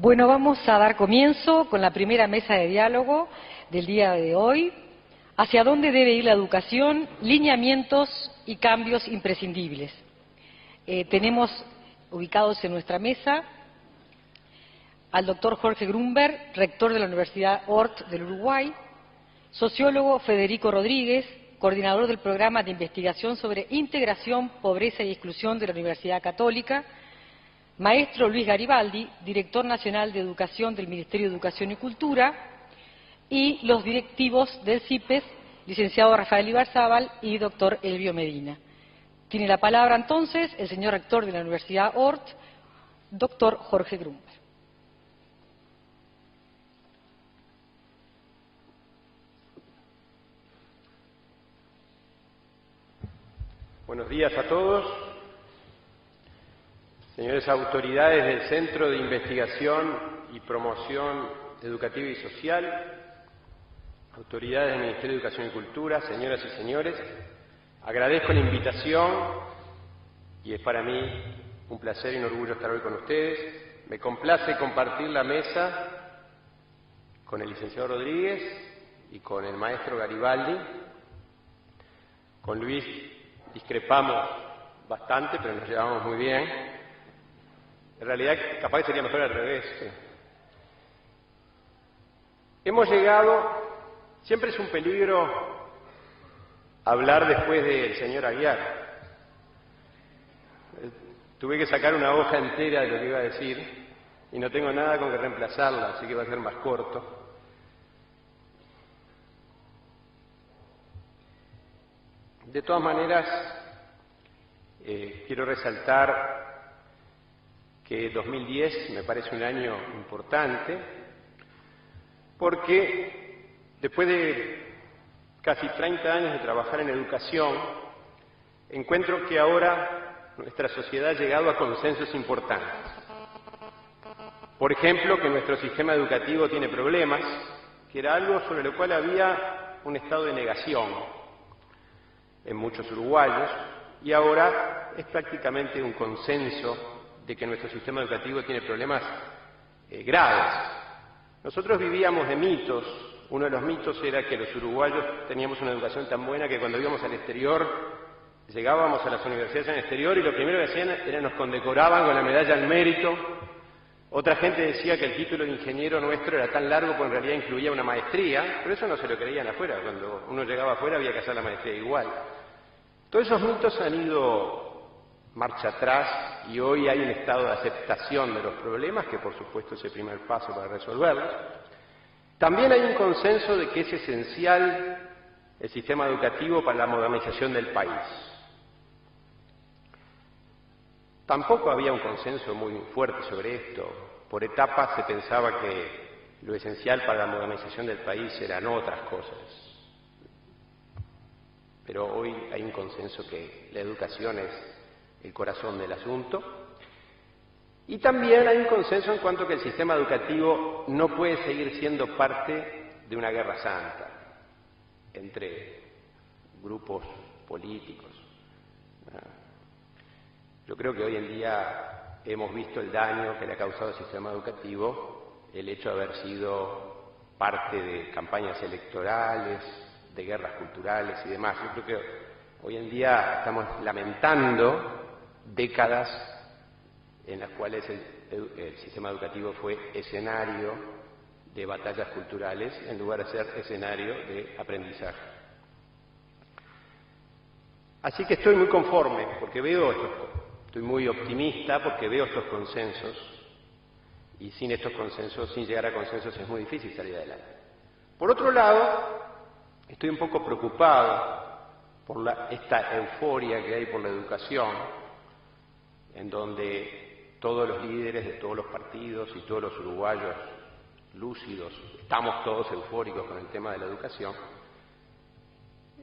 Bueno, vamos a dar comienzo con la primera mesa de diálogo del día de hoy. ¿Hacia dónde debe ir la educación? Lineamientos y cambios imprescindibles. Tenemos ubicados en nuestra mesa al doctor Jorge Grunberg, rector de la Universidad Hort del Uruguay, sociólogo Federico Rodríguez, coordinador del programa de investigación sobre integración, pobreza y exclusión de la Universidad Católica, maestro Luis Garibaldi, director nacional de Educación del Ministerio de Educación y Cultura, y los directivos del CIPES, licenciado Rafael Ibarzábal y doctor Elvio Medina. Tiene la palabra entonces el señor rector de la Universidad Hort, doctor Jorge Grunberg. Buenos días a todos. Señores autoridades del Centro de Investigación y Promoción Educativa y Social, autoridades del Ministerio de Educación y Cultura, señoras y señores, agradezco la invitación y es para mí un placer y un orgullo estar hoy con ustedes. Me complace compartir la mesa con el licenciado Rodríguez y con el maestro Garibaldi. Con Luis discrepamos bastante, pero nos llevamos muy bien. En realidad, capaz que sería mejor al revés. Hemos llegado, siempre es un peligro hablar después del señor Aguiar. Tuve que sacar una hoja entera de lo que iba a decir y no tengo nada con que reemplazarla, así que va a ser más corto. De todas maneras, quiero resaltar que 2010 me parece un año importante porque después de casi 30 años de trabajar en educación, encuentro que ahora nuestra sociedad ha llegado a consensos importantes. Por ejemplo, que nuestro sistema educativo tiene problemas, que era algo sobre lo cual había un estado de negación en muchos uruguayos, y ahora es prácticamente un consenso de que nuestro sistema educativo tiene problemas graves. Nosotros vivíamos de mitos. Uno de los mitos era que los uruguayos teníamos una educación tan buena que cuando íbamos al exterior, llegábamos a las universidades en el exterior y lo primero que hacían era nos condecoraban con la medalla al mérito. Otra gente decía que el título de ingeniero nuestro era tan largo porque en realidad incluía una maestría, pero eso no se lo creían afuera. Cuando uno llegaba afuera había que hacer la maestría igual. Todos esos mitos han ido marcha atrás y hoy hay un estado de aceptación de los problemas, que por supuesto es el primer paso para resolverlos. También hay un consenso de que es esencial el sistema educativo para la modernización del país. Tampoco había un consenso muy fuerte sobre esto. Por etapas se pensaba que lo esencial para la modernización del país eran otras cosas. Pero hoy hay un consenso que la educación es el corazón del asunto. Y también hay un consenso en cuanto a que el sistema educativo no puede seguir siendo parte de una guerra santa entre grupos políticos. Yo creo que hoy en día hemos visto el daño que le ha causado al sistema educativo el hecho de haber sido parte de campañas electorales, de guerras culturales y demás. Yo creo que hoy en día estamos lamentando décadas en las cuales el sistema educativo fue escenario de batallas culturales en lugar de ser escenario de aprendizaje. Así que estoy muy conforme porque estoy muy optimista porque veo estos consensos y sin estos consensos, sin llegar a consensos es muy difícil salir adelante. Por otro lado, estoy un poco preocupado por esta euforia que hay por la educación, en donde todos los líderes de todos los partidos y todos los uruguayos lúcidos estamos todos eufóricos con el tema de la educación.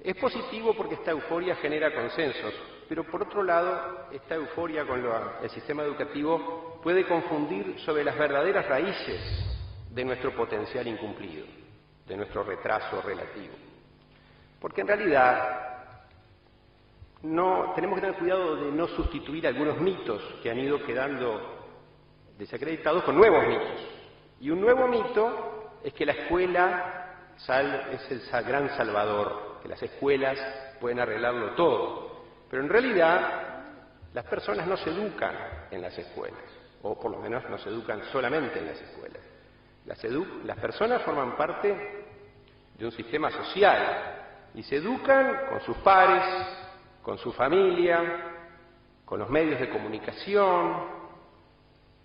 Es positivo porque esta euforia genera consensos, pero por otro lado, esta euforia con el sistema educativo puede confundir sobre las verdaderas raíces de nuestro potencial incumplido, de nuestro retraso relativo. Porque en realidad tenemos que tener cuidado de no sustituir algunos mitos que han ido quedando desacreditados con nuevos mitos. Y un nuevo mito es que la escuela es el gran salvador, que las escuelas pueden arreglarlo todo. Pero en realidad las personas no se educan en las escuelas, o por lo menos no se educan solamente en las escuelas. Las personas forman parte de un sistema social y se educan con sus pares, con su familia, con los medios de comunicación,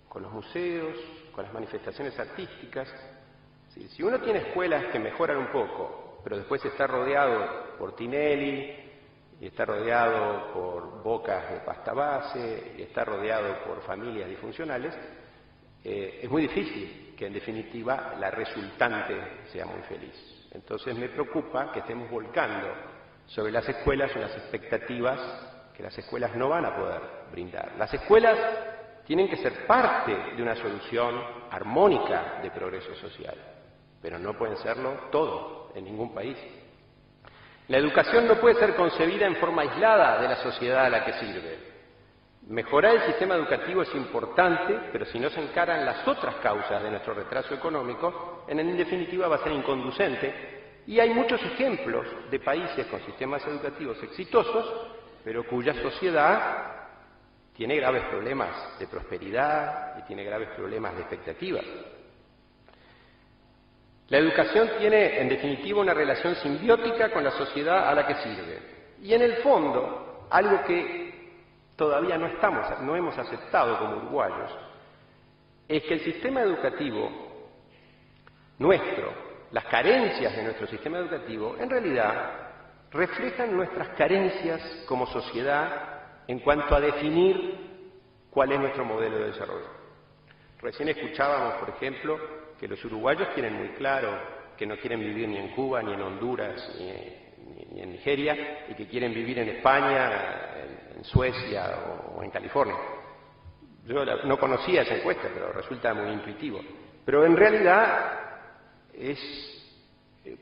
con los museos, con las manifestaciones artísticas. Si uno tiene escuelas que mejoran un poco, pero después está rodeado por Tinelli, y está rodeado por bocas de pasta base, y está rodeado por familias disfuncionales, es muy difícil que en definitiva la resultante sea muy feliz. Entonces me preocupa que estemos volcando sobre las escuelas unas expectativas que las escuelas no van a poder brindar. Las escuelas tienen que ser parte de una solución armónica de progreso social, pero no pueden serlo todo en ningún país. La educación no puede ser concebida en forma aislada de la sociedad a la que sirve. Mejorar el sistema educativo es importante, pero si no se encaran las otras causas de nuestro retraso económico, en definitiva va a ser inconducente. Y hay muchos ejemplos de países con sistemas educativos exitosos, pero cuya sociedad tiene graves problemas de prosperidad y tiene graves problemas de expectativas. La educación tiene, en definitiva, una relación simbiótica con la sociedad a la que sirve. Y en el fondo, algo que todavía no hemos aceptado como uruguayos, es que el sistema educativo nuestro, las carencias de nuestro sistema educativo, en realidad reflejan nuestras carencias como sociedad en cuanto a definir cuál es nuestro modelo de desarrollo. Recién escuchábamos, por ejemplo, que los uruguayos tienen muy claro que no quieren vivir ni en Cuba, ni en Honduras, ni en Nigeria, y que quieren vivir en España, en Suecia o en California. Yo no conocía esa encuesta, pero resulta muy intuitivo. Pero en realidad es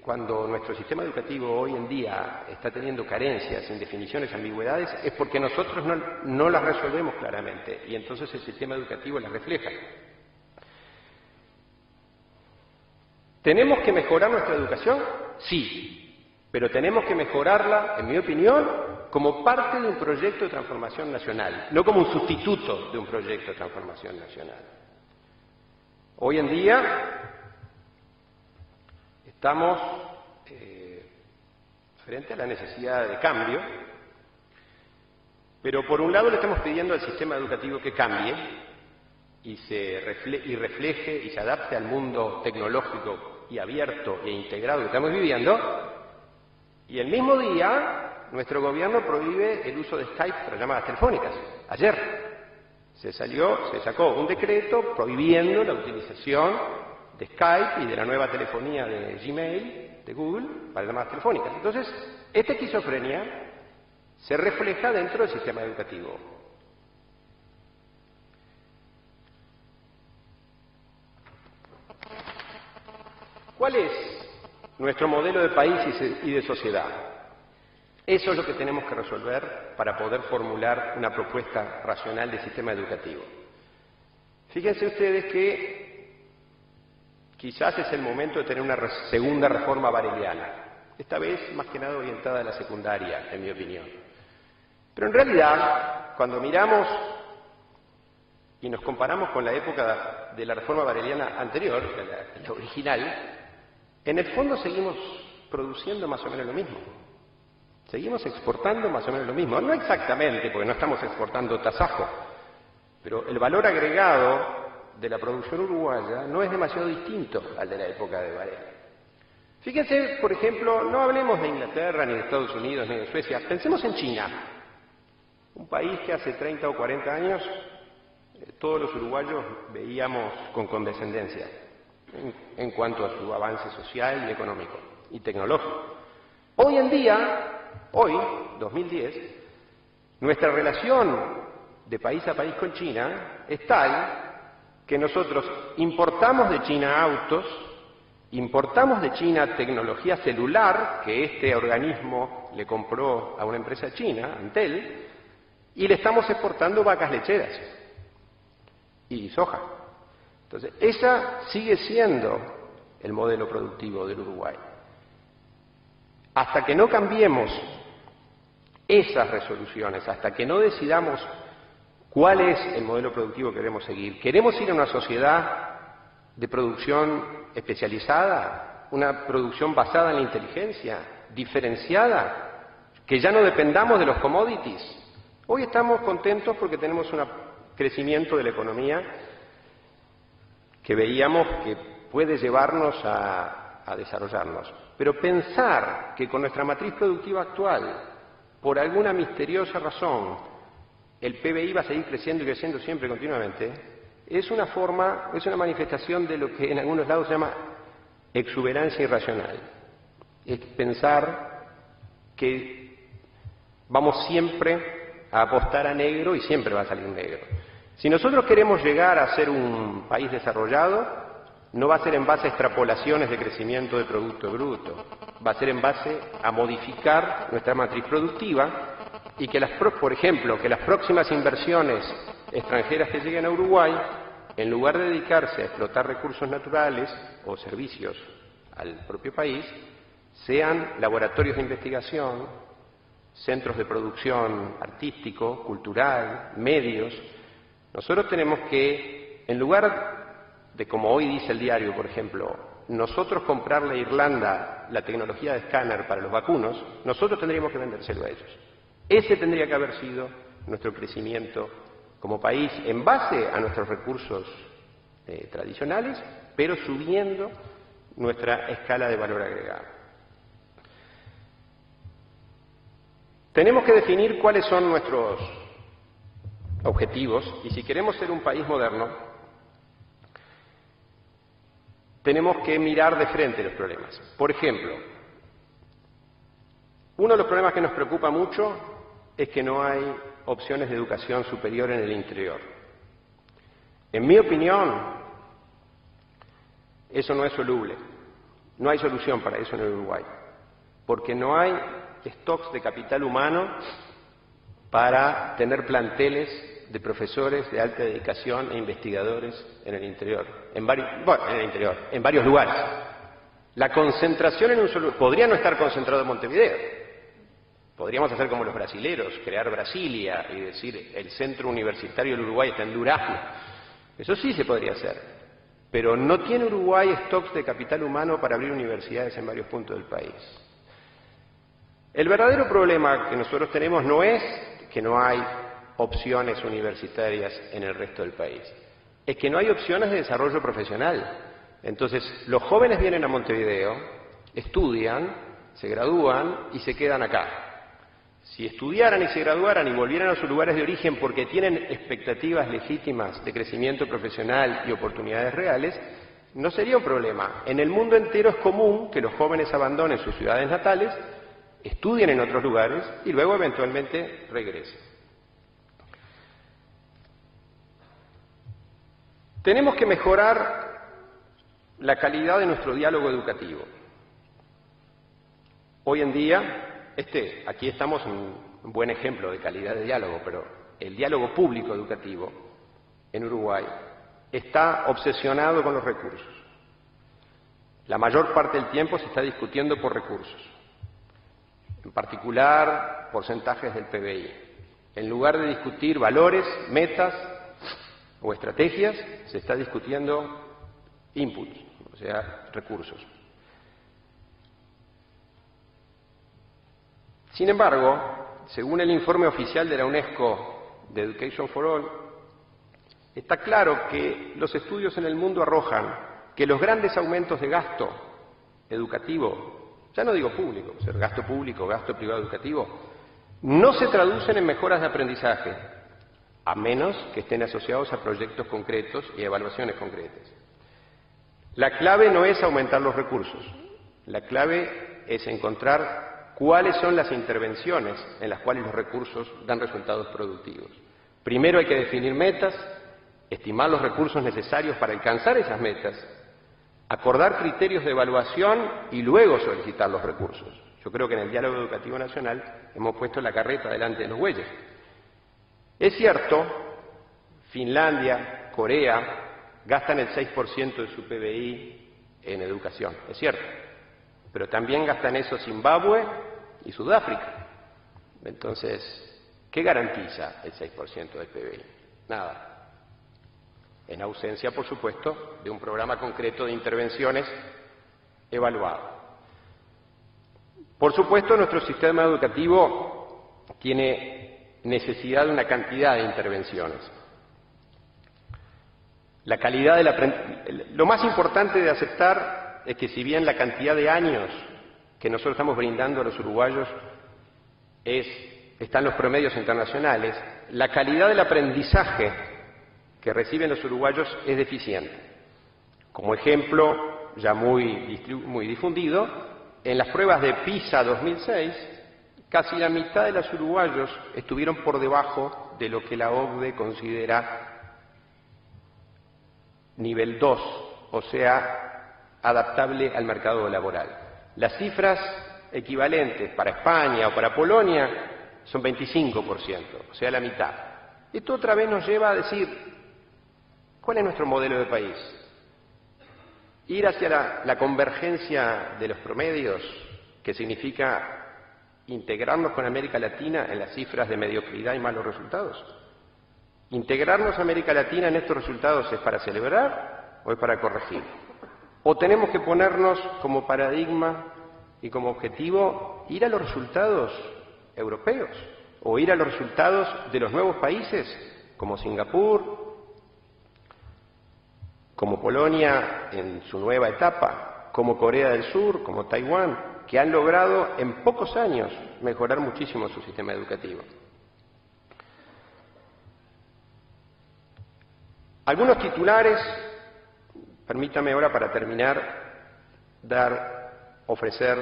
cuando nuestro sistema educativo hoy en día está teniendo carencias, indefiniciones, ambigüedades, es porque nosotros no las resolvemos claramente, y entonces el sistema educativo las refleja. ¿Tenemos que mejorar nuestra educación? Sí, pero tenemos que mejorarla, en mi opinión, como parte de un proyecto de transformación nacional, no como un sustituto de un proyecto de transformación nacional. Hoy en día estamos frente a la necesidad de cambio, pero por un lado le estamos pidiendo al sistema educativo que cambie y refleje y se adapte al mundo tecnológico y abierto e integrado que estamos viviendo, y el mismo día nuestro gobierno prohíbe el uso de Skype para llamadas telefónicas. Ayer se sacó un decreto prohibiendo la utilización de Skype y de la nueva telefonía de Gmail, de Google, para llamadas telefónicas. Entonces, esta esquizofrenia se refleja dentro del sistema educativo. ¿Cuál es nuestro modelo de país y de sociedad? Eso es lo que tenemos que resolver para poder formular una propuesta racional de sistema educativo. Fíjense ustedes que quizás es el momento de tener una segunda reforma bareliana, esta vez más que nada orientada a la secundaria, en mi opinión. Pero en realidad, cuando miramos y nos comparamos con la época de la reforma bareliana anterior, la original, en el fondo seguimos produciendo más o menos lo mismo. Seguimos exportando más o menos lo mismo. No exactamente, porque no estamos exportando tasajo, pero el valor agregado de la producción uruguaya no es demasiado distinto al de la época de Varela. Fíjense, por ejemplo, no hablemos de Inglaterra, ni de Estados Unidos, ni de Suecia. Pensemos en China, un país que hace 30 o 40 años todos los uruguayos veíamos con condescendencia en cuanto a su avance social y económico y tecnológico. Hoy en día, 2010, nuestra relación de país a país con China es tal que nosotros importamos de China autos, importamos de China tecnología celular, que este organismo le compró a una empresa china, Antel, y le estamos exportando vacas lecheras y soja. Entonces, esa sigue siendo el modelo productivo del Uruguay. Hasta que no cambiemos esas resoluciones, hasta que no decidamos cuál es el modelo productivo que queremos seguir, ¿queremos ir a una sociedad de producción especializada, una producción basada en la inteligencia, diferenciada, que ya no dependamos de los commodities? Hoy estamos contentos porque tenemos un crecimiento de la economía que veíamos que puede llevarnos a desarrollarnos. Pero pensar que con nuestra matriz productiva actual, por alguna misteriosa razón, el PBI va a seguir creciendo y creciendo siempre, continuamente, es una manifestación de lo que en algunos lados se llama exuberancia irracional. Es pensar que vamos siempre a apostar a negro y siempre va a salir negro. Si nosotros queremos llegar a ser un país desarrollado, no va a ser en base a extrapolaciones de crecimiento de Producto Bruto, va a ser en base a modificar nuestra matriz productiva y que por ejemplo, que las próximas inversiones extranjeras que lleguen a Uruguay, en lugar de dedicarse a explotar recursos naturales o servicios al propio país, sean laboratorios de investigación, centros de producción artístico, cultural, medios. Nosotros tenemos que, en lugar de, como hoy dice el diario, por ejemplo, nosotros comprarle a Irlanda la tecnología de escáner para los vacunos, nosotros tendríamos que vendérselo a ellos. Ese tendría que haber sido nuestro crecimiento como país en base a nuestros recursos tradicionales, pero subiendo nuestra escala de valor agregado. Tenemos que definir cuáles son nuestros objetivos y si queremos ser un país moderno, tenemos que mirar de frente los problemas. Por ejemplo, uno de los problemas que nos preocupa mucho es que no hay opciones de educación superior en el interior. En mi opinión, eso no es soluble. No hay solución para eso en el Uruguay, porque no hay stocks de capital humano para tener planteles de profesores de alta dedicación e investigadores en el interior, en varios lugares. La concentración en un solo lugar podría no estar concentrado en Montevideo. Podríamos hacer como los brasileros, crear Brasilia y decir el centro universitario del Uruguay está en Durazno. Eso sí se podría hacer. Pero no tiene Uruguay stocks de capital humano para abrir universidades en varios puntos del país. El verdadero problema que nosotros tenemos no es que no hay opciones universitarias en el resto del país. Es que no hay opciones de desarrollo profesional. Entonces, los jóvenes vienen a Montevideo, estudian, se gradúan y se quedan acá. Si estudiaran y se graduaran y volvieran a sus lugares de origen porque tienen expectativas legítimas de crecimiento profesional y oportunidades reales, no sería un problema. En el mundo entero es común que los jóvenes abandonen sus ciudades natales, estudien en otros lugares y luego eventualmente regresen. Tenemos que mejorar la calidad de nuestro diálogo educativo. Hoy en día, aquí estamos en un buen ejemplo de calidad de diálogo, pero el diálogo público educativo en Uruguay está obsesionado con los recursos. La mayor parte del tiempo se está discutiendo por recursos, en particular porcentajes del PBI. En lugar de discutir valores, metas o estrategias, se está discutiendo inputs, o sea, recursos. Sin embargo, según el informe oficial de la UNESCO de Education for All, está claro que los estudios en el mundo arrojan que los grandes aumentos de gasto educativo, ya no digo público, o sea, gasto público, gasto privado educativo, no se traducen en mejoras de aprendizaje, a menos que estén asociados a proyectos concretos y evaluaciones concretas. La clave no es aumentar los recursos, la clave es encontrar cuáles son las intervenciones en las cuales los recursos dan resultados productivos. Primero hay que definir metas, estimar los recursos necesarios para alcanzar esas metas, acordar criterios de evaluación y luego solicitar los recursos. Yo creo que en el diálogo educativo nacional hemos puesto la carreta delante de los bueyes. Es cierto, Finlandia, Corea, gastan el 6% de su PBI en educación, es cierto, pero también gastan eso Zimbabue y Sudáfrica. Entonces, ¿qué garantiza el 6% del PBI? Nada. En ausencia, por supuesto, de un programa concreto de intervenciones evaluado. Por supuesto, nuestro sistema educativo tiene necesidad de una cantidad de intervenciones. La calidad del lo más importante de aceptar es que si bien la cantidad de años que nosotros estamos brindando a los uruguayos está en los promedios internacionales, la calidad del aprendizaje que reciben los uruguayos es deficiente. Como ejemplo, ya muy difundido, en las pruebas de PISA 2006, casi la mitad de los uruguayos estuvieron por debajo de lo que la OCDE considera nivel 2, o sea, adaptable al mercado laboral. Las cifras equivalentes para España o para Polonia son 25%, o sea, la mitad. Esto otra vez nos lleva a decir, ¿cuál es nuestro modelo de país? Ir hacia la convergencia de los promedios, que significa integrarnos con América Latina en las cifras de mediocridad y malos resultados. ¿Integrarnos a América Latina en estos resultados es para celebrar o es para corregir? ¿O tenemos que ponernos como paradigma y como objetivo ir a los resultados europeos o ir a los resultados de los nuevos países como Singapur, como Polonia en su nueva etapa, como Corea del Sur, como Taiwán, que han logrado en pocos años mejorar muchísimo su sistema educativo? Algunos titulares, permítame ahora para terminar, ofrecer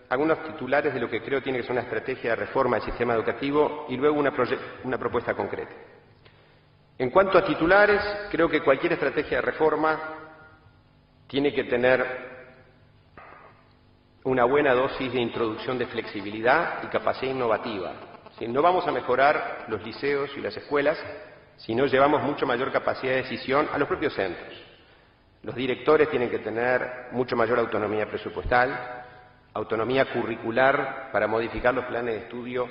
algunos titulares de lo que creo tiene que ser una estrategia de reforma del sistema educativo y luego una propuesta concreta. En cuanto a titulares, creo que cualquier estrategia de reforma tiene que tener una buena dosis de introducción de flexibilidad y capacidad innovativa. Si no vamos a mejorar los liceos y las escuelas si no llevamos mucho mayor capacidad de decisión a los propios centros. Los directores tienen que tener mucho mayor autonomía presupuestal, autonomía curricular para modificar los planes de estudio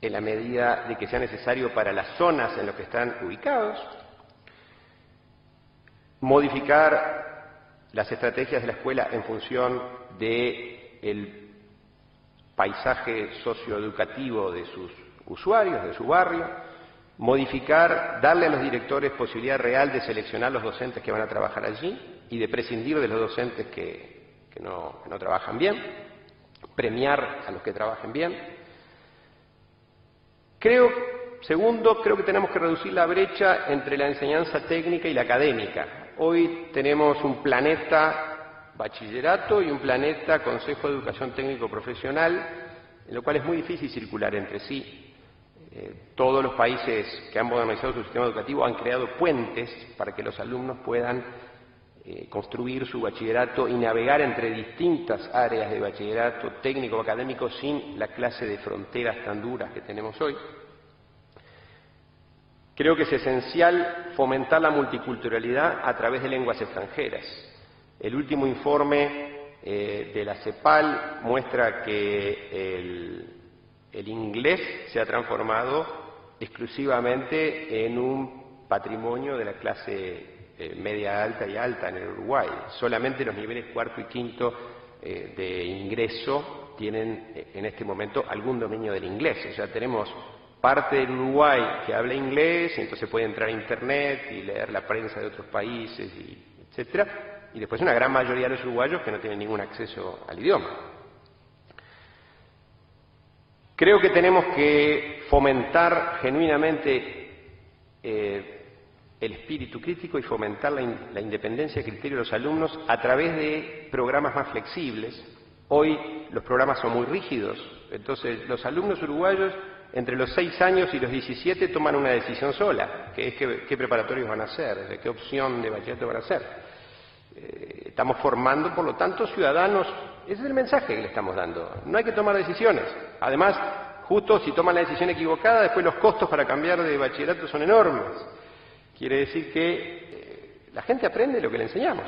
en la medida de que sea necesario para las zonas en las que están ubicados, modificar las estrategias de la escuela en función del paisaje socioeducativo de sus usuarios, de su barrio, darle a los directores posibilidad real de seleccionar los docentes que van a trabajar allí y de prescindir de los docentes que no trabajan bien, premiar a los que trabajen bien. Segundo, creo que tenemos que reducir la brecha entre la enseñanza técnica y la académica. Hoy tenemos un planeta bachillerato y un planeta Consejo de Educación Técnico Profesional, en lo cual es muy difícil circular entre sí. Todos los países que han modernizado su sistema educativo han creado puentes para que los alumnos puedan construir su bachillerato y navegar entre distintas áreas de bachillerato técnico o académico sin la clase de fronteras tan duras que tenemos hoy. Creo que es esencial fomentar la multiculturalidad a través de lenguas extranjeras. El último informe de la CEPAL muestra que el inglés se ha transformado exclusivamente en un patrimonio de la clase media alta y alta en el Uruguay. Solamente los niveles cuarto y quinto de ingreso tienen en este momento algún dominio del inglés. O sea, tenemos parte del Uruguay que habla inglés y entonces puede entrar a internet y leer la prensa de otros países, etcétera. Y después una gran mayoría de los uruguayos que no tienen ningún acceso al idioma. Creo que tenemos que fomentar genuinamente el espíritu crítico y fomentar la independencia de criterio de los alumnos a través de programas más flexibles. Hoy los programas son muy rígidos, entonces los alumnos uruguayos entre los 6 años y los 17 toman una decisión sola, que es qué preparatorios van a hacer, qué opción de bachillerato van a hacer. Estamos formando, por lo tanto, ciudadanos. Ese es el mensaje que le estamos dando. No hay que tomar decisiones. Además, justo si toman la decisión equivocada, después los costos para cambiar de bachillerato son enormes. Quiere decir que la gente aprende lo que le enseñamos.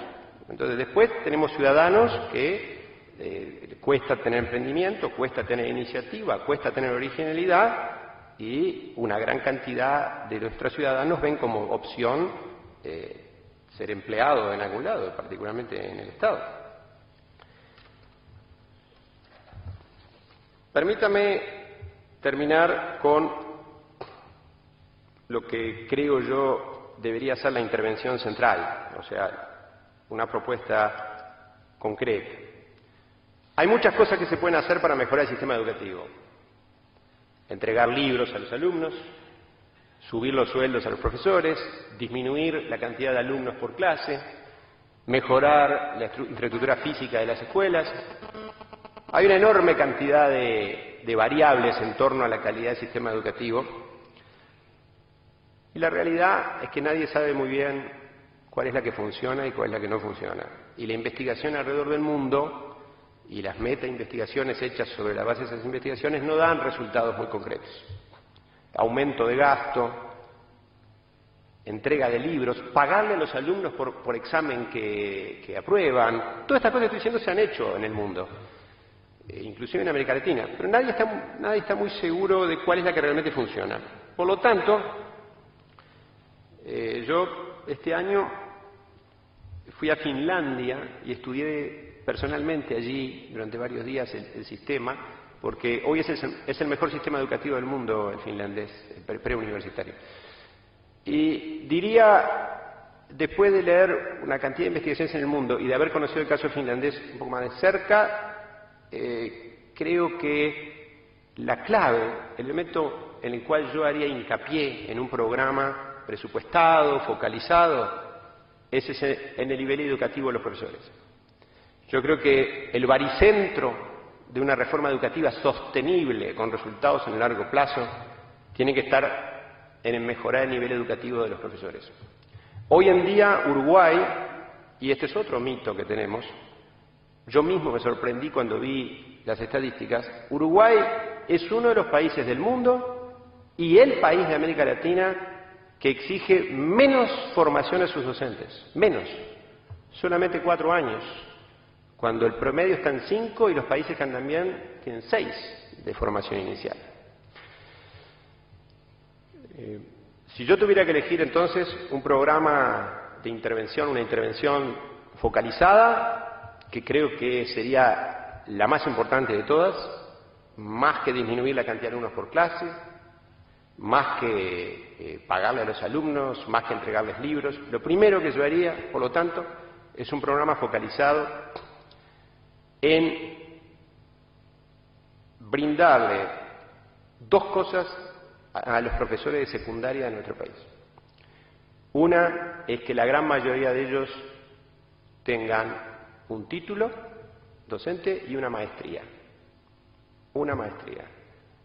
Entonces después tenemos ciudadanos que cuesta tener emprendimiento, cuesta tener iniciativa, cuesta tener originalidad, y una gran cantidad de nuestros ciudadanos ven como opción ser empleado en algún lado, particularmente en el Estado. Permítame terminar con lo que creo yo debería ser la intervención central, o sea, una propuesta concreta. Hay muchas cosas que se pueden hacer para mejorar el sistema educativo. Entregar libros a los alumnos, subir los sueldos a los profesores, disminuir la cantidad de alumnos por clase, mejorar la infraestructura física de las escuelas. Hay una enorme cantidad de variables en torno a la calidad del sistema educativo, y la realidad es que nadie sabe muy bien cuál es la que funciona y cuál es la que no funciona. Y la investigación alrededor del mundo y las meta-investigaciones hechas sobre la base de esas investigaciones no dan resultados muy concretos. Aumento de gasto, entrega de libros, pagarle a los alumnos por examen que aprueban. Todas estas cosas que estoy diciendo se han hecho en el mundo, inclusive en América Latina, pero nadie está muy seguro de cuál es la que realmente funciona. Por lo tanto, yo este año fui a Finlandia y estudié personalmente allí durante varios días el sistema, porque hoy es el mejor sistema educativo del mundo, el finlandés, el preuniversitario. Y diría, después de leer una cantidad de investigaciones en el mundo y de haber conocido el caso finlandés un poco más de cerca, creo que la clave, el elemento en el cual yo haría hincapié en un programa presupuestado, focalizado, es en el nivel educativo de los profesores. Yo creo que el baricentro de una reforma educativa sostenible con resultados en el largo plazo tiene que estar en mejorar el nivel educativo de los profesores. Hoy en día Uruguay, y este es otro mito que tenemos, yo mismo me sorprendí cuando vi las estadísticas, Uruguay es uno de los países del mundo y el país de América Latina que exige menos formación a sus docentes, menos, solamente 4 años, cuando el promedio está en 5 y los países que andan bien tienen 6 de formación inicial. Si yo tuviera que elegir entonces un programa de intervención, una intervención focalizada, que creo que sería la más importante de todas, más que disminuir la cantidad de alumnos por clase, más que pagarle a los alumnos, más que entregarles libros, lo primero que yo haría, por lo tanto, es un programa focalizado en brindarle 2 cosas a los profesores de secundaria de nuestro país. Una es que la gran mayoría de ellos tengan un título docente y una maestría. Una maestría.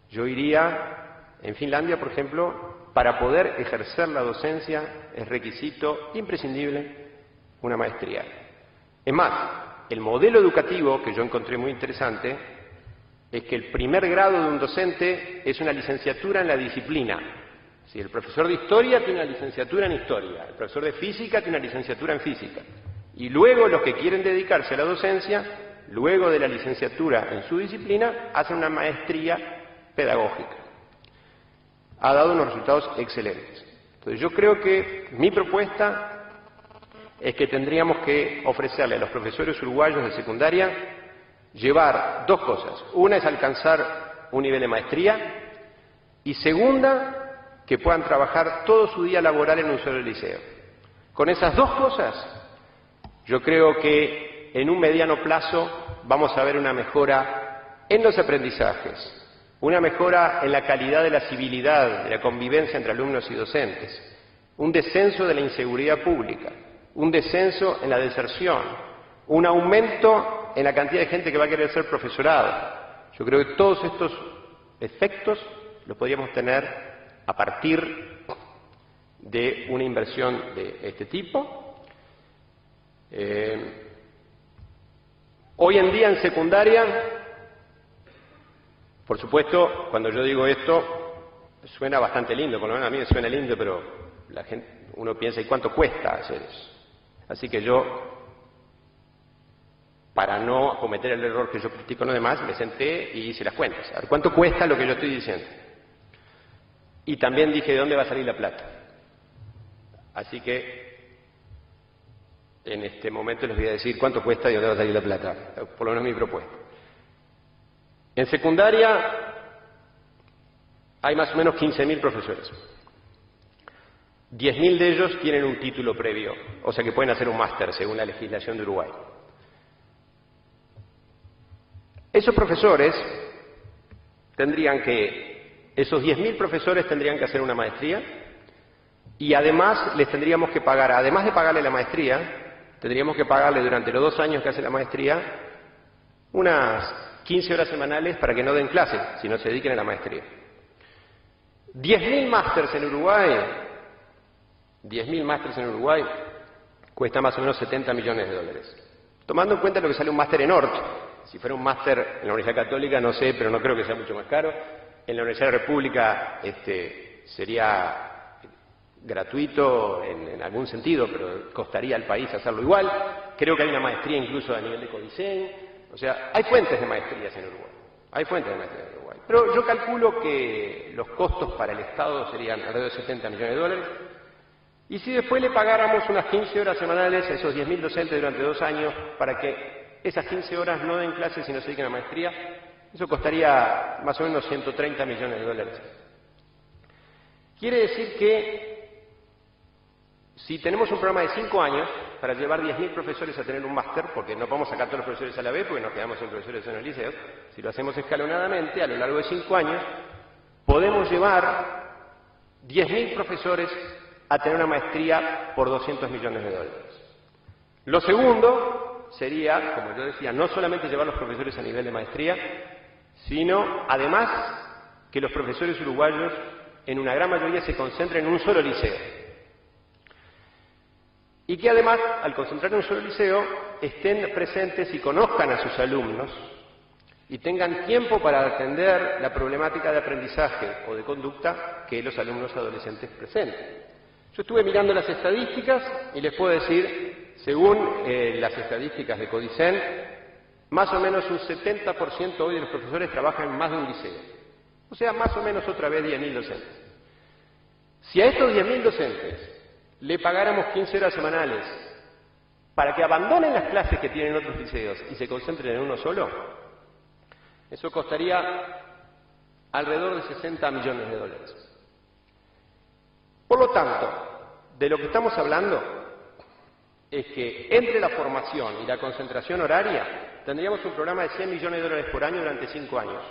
Yo iría, en Finlandia, por ejemplo, para poder ejercer la docencia es requisito imprescindible una maestría. Es más, el modelo educativo que yo encontré muy interesante es que el primer grado de un docente es una licenciatura en la disciplina. Si el profesor de historia tiene una licenciatura en historia, el profesor de física tiene una licenciatura en física. Y luego los que quieren dedicarse a la docencia, luego de la licenciatura en su disciplina, hacen una maestría pedagógica. Ha dado unos resultados excelentes. Entonces yo creo que mi propuesta es que tendríamos que ofrecerle a los profesores uruguayos de secundaria llevar 2 cosas. Una es alcanzar un nivel de maestría y segunda, que puedan trabajar todo su día laboral en un solo liceo. Con esas 2 cosas, yo creo que en un mediano plazo vamos a ver una mejora en los aprendizajes, una mejora en la calidad de la civilidad, de la convivencia entre alumnos y docentes, un descenso de la inseguridad pública, un descenso en la deserción, un aumento en la cantidad de gente que va a querer ser profesorado. Yo creo que todos estos efectos los podríamos tener a partir de una inversión de este tipo. Hoy en día en secundaria, por supuesto, cuando yo digo esto, suena bastante lindo, por lo menos a mí me suena lindo, pero uno piensa, ¿y cuánto cuesta hacer eso? Así que yo, para no cometer el error que yo critico en lo demás, me senté y hice las cuentas. A ver, ¿cuánto cuesta lo que yo estoy diciendo? Y también dije, ¿de dónde va a salir la plata? Así que, en este momento les voy a decir cuánto cuesta y de dónde va a salir la plata. Por lo menos mi propuesta. En secundaria hay más o menos 15.000 profesores. 10.000 de ellos tienen un título previo, o sea que pueden hacer un máster según la legislación de Uruguay. Esos profesores esos 10.000 profesores tendrían que hacer una maestría y además les tendríamos que pagar, además de pagarle la maestría, tendríamos que pagarle durante los 2 años que hace la maestría unas 15 horas semanales para que no den clase, sino se dediquen a la maestría. 10.000 másters en Uruguay, 10.000 másters en Uruguay cuesta más o menos 70 millones de dólares. Tomando en cuenta lo que sale un máster en ORT, si fuera un máster en la Universidad Católica, no sé, pero no creo que sea mucho más caro. En la Universidad de la República sería gratuito en algún sentido, pero costaría al país hacerlo igual. Creo que hay una maestría incluso a nivel de CODICEN. O sea, hay fuentes de maestrías en Uruguay. Hay fuentes de maestrías en Uruguay. Pero yo calculo que los costos para el Estado serían alrededor de 70 millones de dólares. Y si después le pagáramos unas 15 horas semanales a esos 10.000 docentes durante 2 años para que esas 15 horas no den clases y no se dediquen a maestría, eso costaría más o menos 130 millones de dólares. Quiere decir que si tenemos un programa de 5 años para llevar 10.000 profesores a tener un máster, porque no podemos sacar todos los profesores a la vez porque nos quedamos sin profesores en los liceos, si lo hacemos escalonadamente, a lo largo de 5 años, podemos llevar 10.000 profesores a tener una maestría por 200 millones de dólares. Lo segundo sería, como yo decía, no solamente llevar los profesores a nivel de maestría, sino además que los profesores uruguayos en una gran mayoría se concentren en un solo liceo. Y que además, al concentrar en un solo liceo, estén presentes y conozcan a sus alumnos y tengan tiempo para atender la problemática de aprendizaje o de conducta que los alumnos adolescentes presenten. Yo estuve mirando las estadísticas y les puedo decir, según las estadísticas de CODICEN, más o menos un 70% hoy de los profesores trabajan en más de un liceo. O sea, más o menos otra vez 10.000 docentes. Si a estos 10.000 docentes le pagáramos 15 horas semanales para que abandonen las clases que tienen otros liceos y se concentren en uno solo, eso costaría alrededor de 60 millones de dólares. Por lo tanto, de lo que estamos hablando es que entre la formación y la concentración horaria tendríamos un programa de 100 millones de dólares por año durante 5 años.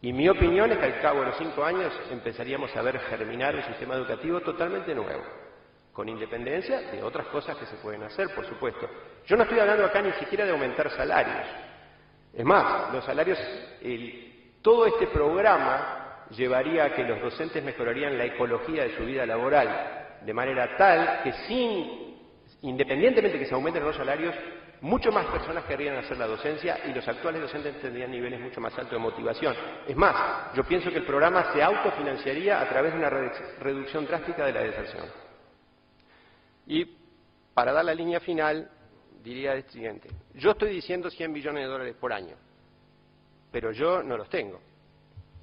Y mi opinión es que al cabo de los 5 años empezaríamos a ver germinar un sistema educativo totalmente nuevo, con independencia de otras cosas que se pueden hacer, por supuesto. Yo no estoy hablando acá ni siquiera de aumentar salarios. Es más, los salarios, todo este programa llevaría a que los docentes mejorarían la ecología de su vida laboral, de manera tal que independientemente de que se aumenten los salarios, mucho más personas querrían hacer la docencia y los actuales docentes tendrían niveles mucho más altos de motivación. Es más, yo pienso que el programa se autofinanciaría a través de una reducción drástica de la deserción. Y para dar la línea final, diría el siguiente. Yo estoy diciendo 100 millones de dólares por año, pero yo no los tengo.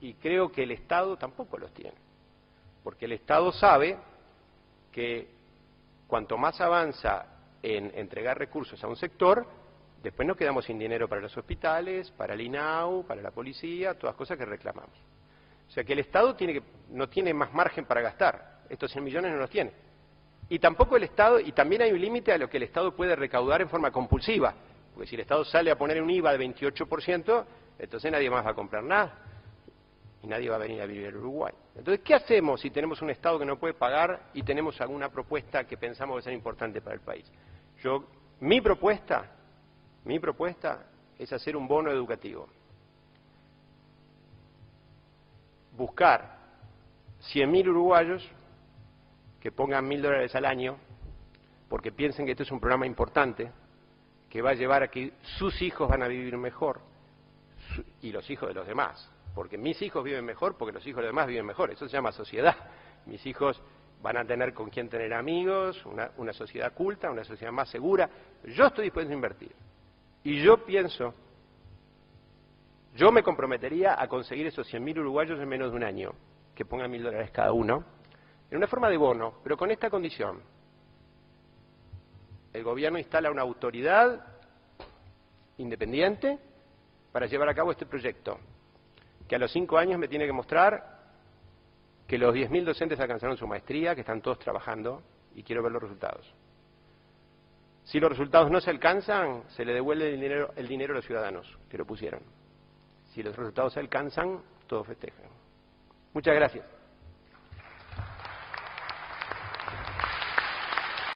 Y creo que el Estado tampoco los tiene. Porque el Estado sabe que cuanto más avanza en entregar recursos a un sector, después nos quedamos sin dinero para los hospitales, para el INAU, para la policía, todas cosas que reclamamos. O sea que el Estado no tiene más margen para gastar. Estos 100 millones no los tiene. Y tampoco el Estado, y también hay un límite a lo que el Estado puede recaudar en forma compulsiva. Porque si el Estado sale a poner un IVA de 28%, entonces nadie más va a comprar nada. Y nadie va a venir a vivir en Uruguay. Entonces, ¿qué hacemos si tenemos un Estado que no puede pagar y tenemos alguna propuesta que pensamos que va a ser importante para el país? Mi propuesta es hacer un bono educativo. Buscar 100.000 uruguayos que pongan $1.000 al año, porque piensen que este es un programa importante, que va a llevar a que sus hijos van a vivir mejor, y los hijos de los demás. Porque mis hijos viven mejor, porque los hijos de los demás viven mejor. Eso se llama sociedad. Mis hijos van a tener con quién tener amigos, una sociedad culta, una sociedad más segura. Yo estoy dispuesto a invertir. Y yo pienso, yo me comprometería a conseguir esos 100.000 uruguayos en menos de un año, que pongan $1.000 cada uno, en una forma de bono, pero con esta condición. El gobierno instala una autoridad independiente para llevar a cabo este proyecto, que a los 5 años me tiene que mostrar que los 10.000 docentes alcanzaron su maestría, que están todos trabajando, y quiero ver los resultados. Si los resultados no se alcanzan, se le devuelve el dinero a los ciudadanos que lo pusieron. Si los resultados se alcanzan, todos festejan. Muchas gracias.